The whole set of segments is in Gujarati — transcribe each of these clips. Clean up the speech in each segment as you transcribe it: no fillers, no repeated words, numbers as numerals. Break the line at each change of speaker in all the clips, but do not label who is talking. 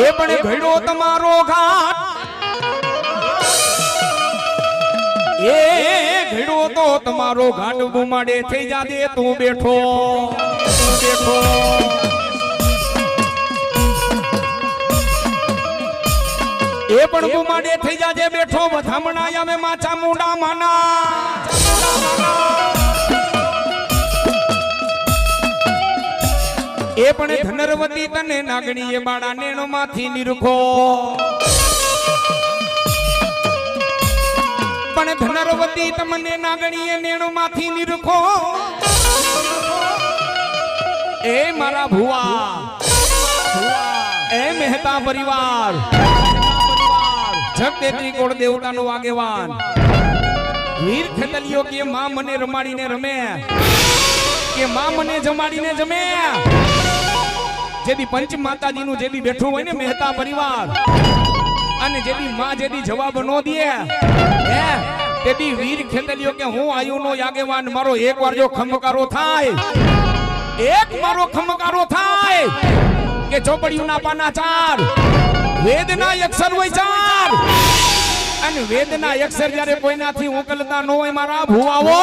એ પણ ઘડો તમારો ઘાટ એ ઘડો તો તમારો ઘાટ ગુમાડે થઈ જાજે તું બેઠો એ પણ ગુમાડે થઈ જાજે બેઠો વધામણા અમે માચા મુંડા માના એ પણ ધનરવતી તને નાગણીએ બાળા નેણો માંથી નિરખો પણ ધનરવતી તમને નાગણીએ નેણો માંથી નિરખો એ મારા ભુવા એ મહેતા પરિવાર જગદેત્રી કોળ દેવતાનો આગેવાન વીર ખેતલીઓ કે માં મને રમાડીને રમે કે માં મને જમાડીને જમે જેદી પંચ માતાજીનું જેદી બેઠું હોય ને મહેતા પરિવાર અને જેદી માં જેદી જવાબ નો દે હે તેદી વીર ખેતલીઓ કે હું આયુનો આગેવાન મારો એકવાર જો ખમકારો થાય એક મારો ખમકારો થાય કે ચોપડીઓના પાના 4 વેદના અક્ષર હોય 4 અને વેદના અક્ષર જ્યારે કોઈનાથી ઉકલતા ન હોય મારા ભુવાઓ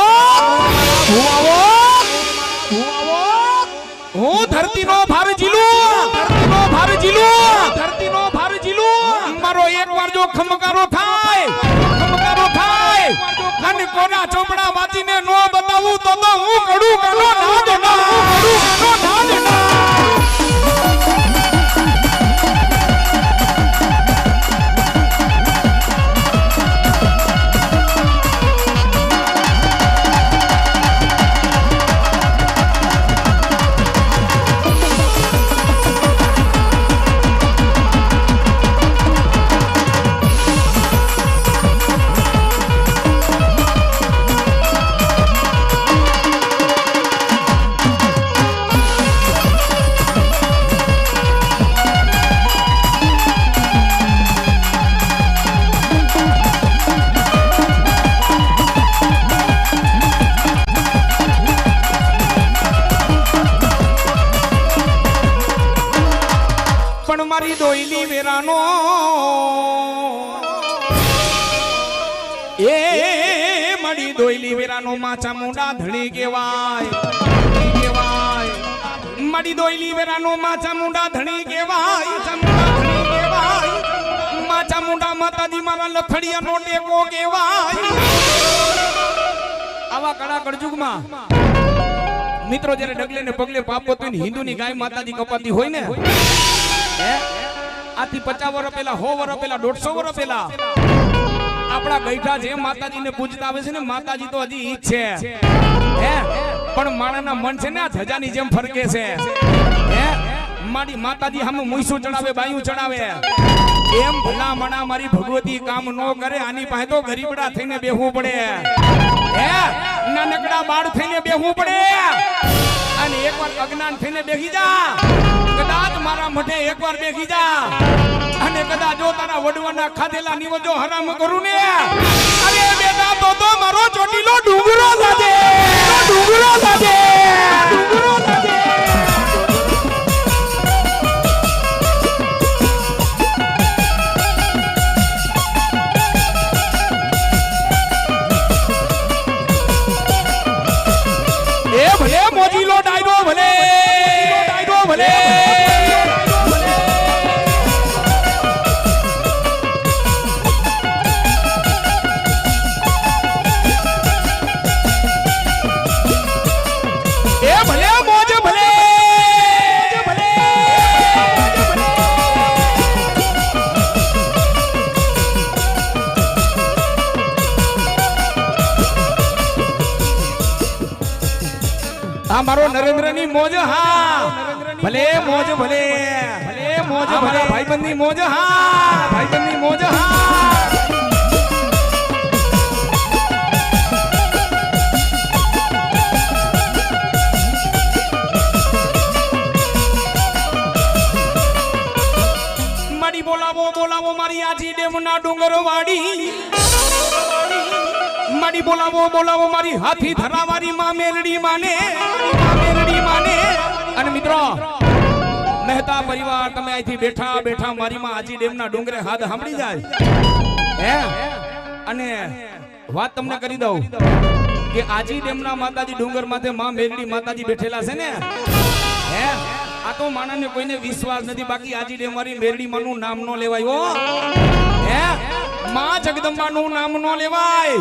હું ધરતીનો ભાર જીલું મારો એકવાર જો ખમકારો થાય અને કોના ચોપડા વાંચીને નો બતાવું તો હું કડું મારી દોઈલી વેરાનો એ મારી દોઈલી વેરાનો માચા મુંડા ધણી કહેવાય મારી દોઈલી વેરાનો માચા મુંડા ધણી કહેવાય માચા મુંડા માતાજી મારા લખડિયાનો ટેકો કહેવાય આવા કળા કળજુગમાં મિત્રો જ્યારે ડગલે ને પગલે પાપ પોતે હિન્દુની ગાય માતાજી કપાતી હોય ને આથી 50 વર્ષ પહેલા 100 વર્ષ પહેલા 150 વર્ષ પહેલા આપણા ગઈઠા જે માતાજીને પૂજતા આવે છે ને માતાજી તો હજી ઈ છે હે પણ માણાના મન છે ને આ ધજાની જેમ ફરકે છે હે મારી માતાજી સામે મુઈસું ચડાવે બાયું ચડાવે એમ ભલા મણા મારી ભગવતી કામ નો કરે આની પાસે તો ગરીબડા થઈને બેહવું પડે હે નાનકડા બાળ થઈને બેહવું પડે અને એકવાર અજ્ઞાન થઈને બેસી જા કદાચ મારા મઠે એકવાર બેસી જા અને કદાચ જો તારા વડવાના ખાધેલા નિવજો હરામ કરું ને અરે બેટા તો મારો ચોટીલો ડુંગરો લાગે એ ભલે મોજીલો ડાયરો ભલે મારો નરેન્દ્રની મોજ હા ભલે મોજ મારા ભાઈબંધની મોજ હા મારી બોલાવો મારી આજી ડેમના ડુંગર વાડી મારી બોલાવો મારી હાથી ધરાવારી માં મેલડી માને અને મિત્રો મહેતા પરિવાર તમે અહીંથી બેઠા બેઠા મારી માં આજી ડેમના ડુંગરે હાથ સાંભળી જાય હે અને વાત તમને કરી દઉં કે આજી ડેમના માતાજી ડુંગર માથે માં મેરડી માતાજી બેઠેલા છે ને હે આ તો માણસને કોઈને વિશ્વાસ નથી બાકી આજી ડેમ વાળી મેરડી માનું નામ નો લેવાય હો હે માં જગદંબાનું નામ નો લેવાય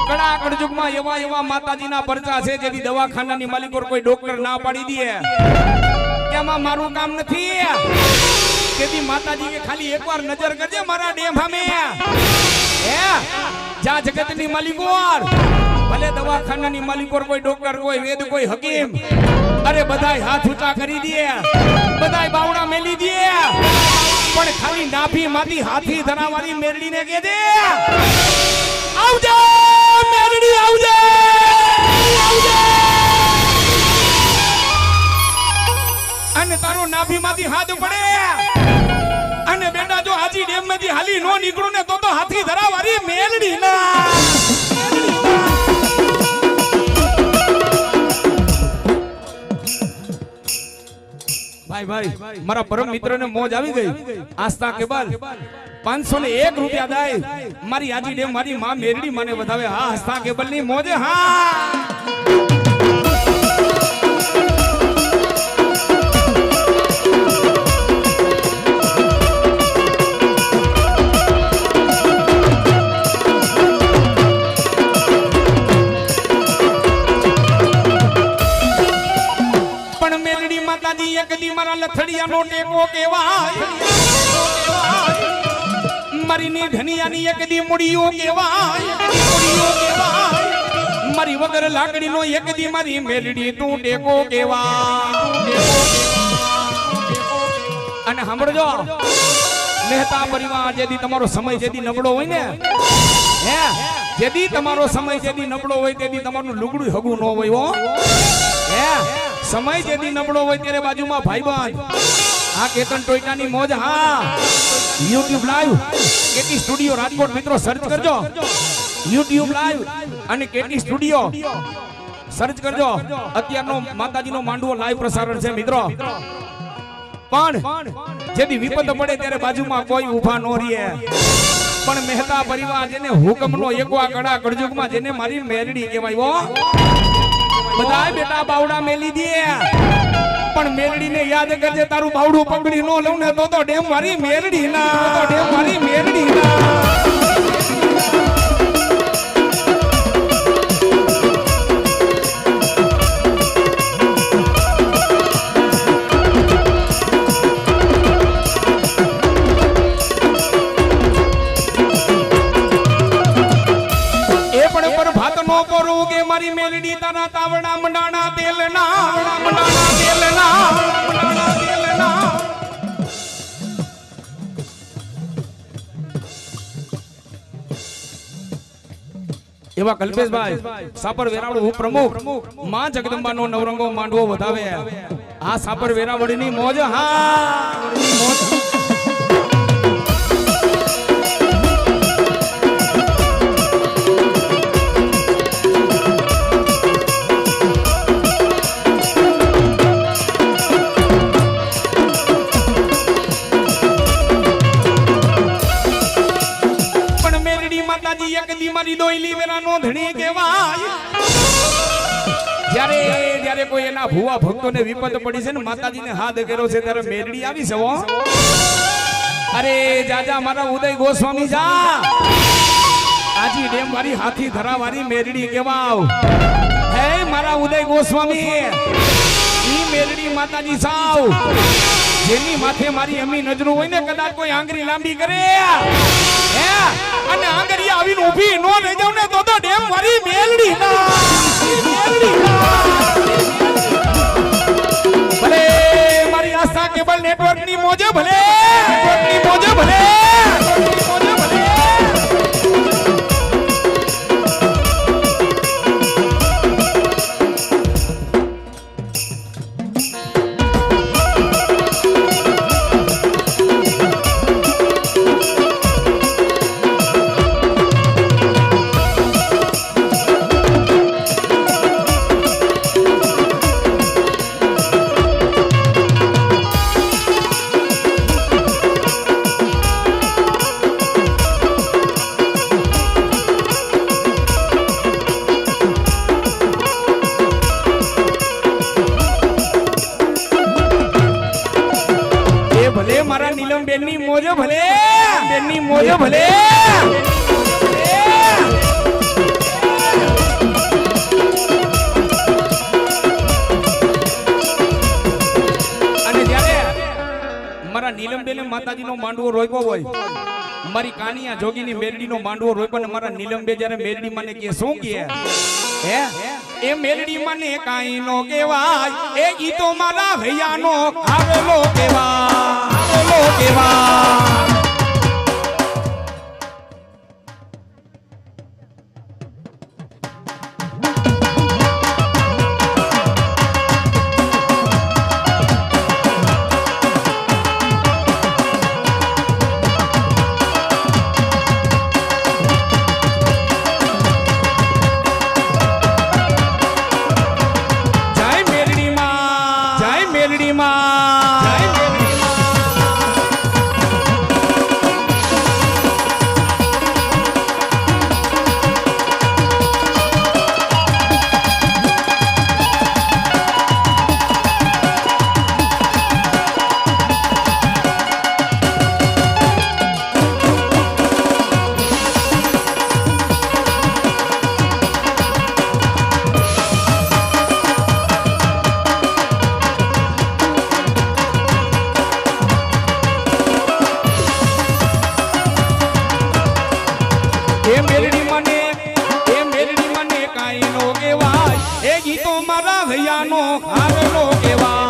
કડા કળજુગમાં એવા એવા માતાજીના પરચા છે જેથી દવાખાનાની માલિકો કોઈ ડોક્ટર ના પાડી દે કે આમાં મારું કામ નથી તેથી માતાજી કે ખાલી એકવાર નજર કરજે મારા ડેમ સામે હે જા જગતની માલિકો ભલે દવાખાનાની માલિકો કોઈ ડોક્ટર કોઈ વેદ કોઈ હકીમ અરે બધાય હાથ ઊંચા કરી દે બધાય બાવડા મેલી દે પણ ખાલી નાભી માંથી હાથી ધરાવાળી મેરડીને કહે દે આવજે મેરડી આવજે આવજે અને તારો નાભી માંથી હાથ પડે અને બેટા જો હાજી ડેમ માંથી હાલી નો નીકળું ને તો હાથી ધરાવાળી મેરડી ના ભાઈ ભાઈ મારા પરમ મિત્ર ને મોજ આવી ગઈ આસ્થા કેબલ 501 રૂપિયા દાય મારી આજી ડેમ મારી માં મેરડી મને વધાવે હા આસ્થા કેબલ ની મોજે હા લથડિયાનો ટેકો કેવાય મારીની ધનિયાની એક દી મુડીઓ કેવાય મારી વગર લાકડીનો એક દી મારી મેલડી તું ટેકો કેવાય અને સાંભળજો મહેતા પરિવાર જેદી તમારો સમય જેદી નબળો હોય ને હે જેદી તમારો સમય જેદી નબળો હોય તેદી તમારું લુગડું હગું ન હોય હો હે સમય જેદી નબળો હોય ત્યારે બાજુમાં ભાઈબંધ આ કેતન ટોયટાની મોજ હા YouTube live KT studio Rajkot મિત્રો સર્ચ કરજો YouTube લાઈવ અને કેટી સ્ટુડિયો સર્ચ કરજો અત્યારનો માતાજીનો માંડવો લાઈવ પ્રસારણ છે મિત્રો પણ જેદી વિપત પડે ત્યારે બાજુમાં કોઈ ઊભા ન રહે પણ મહેતા પરિવાર જેને હુકમનો એકવા કડા કળજુગમાં જેને મારી મેરડી કહેવાય હો બધાય બેટા બાવડા મેલી દે પણ મેરડીને યાદ કરજે તારું બાવડું પકડી નો લઉં ને તો ડેમ મારી મેરડી ના તો ડેમ મારી મેરડી ના મારી મેલડી તારા તાવડા મંડાણા તેલના એવા કલ્પેશભાઈ સાપર વેરાવળ ઉપપ્રમુખ માં જગદંબાનો નવરંગો માંડવો વધાવે આ સાપર વેરાવળની મોજ હા મોજ મારી દોઈલી વેરાનો ધણી કહેવાય જ્યારે કોઈ એના ભુવા ભક્તોને વિપત પડી છે ને માતાજીને હાથ કર્યો છે ત્યારે મેરડી આવી છે અરે જાજા મારા ઉદય ગોસ્વામી જા આજી ડેમ વાળી હાથી ધરાવાળી મેરડી કહેવાવ હે મારા ઉદય ગોસ્વામી ઈ મેરડી માતાજી સાવ જેની માથે મારી અમી નજરો હોય ને કદાચ કોઈ આંગળી લાંબી કરે હે અને આંગળી આવીને ઊભી નો રહી જાવ ને તો ડેમ મારી મેલડી ના ભલે મારી આસ્થા કેબલ નેટવર્ક ની મોજે ભલે નીલમ બેનની મોજો ભલે બેનની મોજો ભલે અને જ્યારે મારા નીલમ બેને માતાજીનો માંડવો રોપ્યો હોય, મારી કાનિયા જોગીની મેરડીનો માંડવો રોપ્યો ને મારા નીલમ બે જ્યારે મેરડી મને કે શું કે હે એ મેલડી મને કાઈ નો કેવાય, એ ગીતો મારા ભૈયાનો આવેલો કેવા ભૈયાનો આવેલો કેવા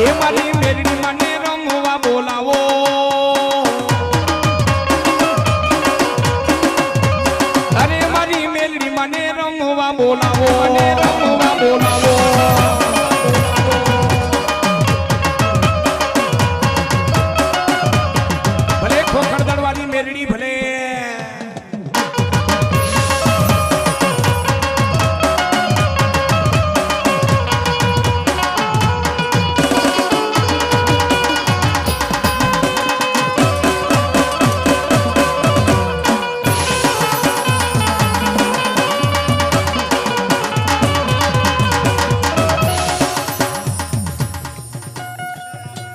એ મારી મેરડી મને રમવા બોલાવો, અરે મારી મેરડી મને રમવા બોલાવો, ભલે ખોખરદાર વાળી મેરડી ભલે